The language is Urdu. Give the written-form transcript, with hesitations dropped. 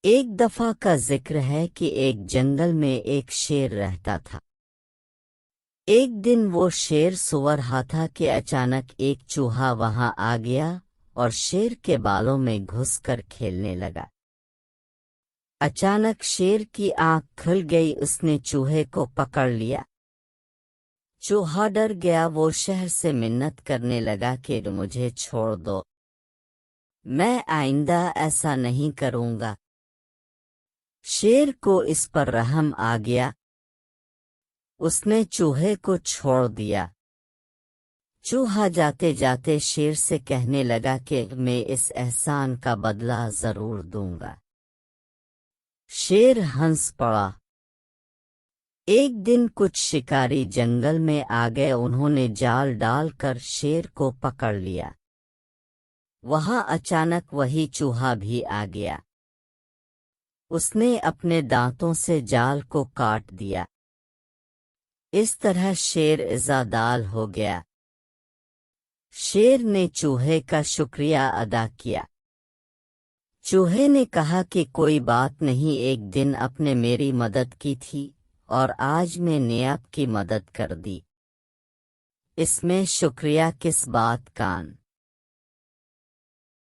ایک دفعہ کا ذکر ہے کہ ایک جنگل میں ایک شیر رہتا تھا۔ ایک دن وہ شیر سو رہا تھا کہ اچانک ایک چوہا وہاں آ گیا اور شیر کے بالوں میں گھس کر کھیلنے لگا۔ اچانک شیر کی آنکھ کھل گئی، اس نے چوہے کو پکڑ لیا۔ چوہا ڈر گیا، وہ شہر سے منت کرنے لگا کہ مجھے چھوڑ دو، میں آئندہ ایسا نہیں کروں گا۔ شیر کو اس پر رحم آ گیا، اس نے چوہے کو چھوڑ دیا۔ چوہا جاتے جاتے شیر سے کہنے لگا کہ میں اس احسان کا بدلہ ضرور دوں گا۔ شیر ہنس پڑا۔ ایک دن کچھ شکاری جنگل میں آ گئے، انہوں نے جال ڈال کر شیر کو پکڑ لیا۔ وہاں اچانک وہی چوہا بھی آ گیا، اس نے اپنے دانتوں سے جال کو کاٹ دیا۔ اس طرح شیر عزادار ہو گیا۔ شیر نے چوہے کا شکریہ ادا کیا۔ چوہے نے کہا کہ کوئی بات نہیں، ایک دن آپ نے میری مدد کی تھی اور آج میں نے آپ کی مدد کر دی، اس میں شکریہ کس بات کا؟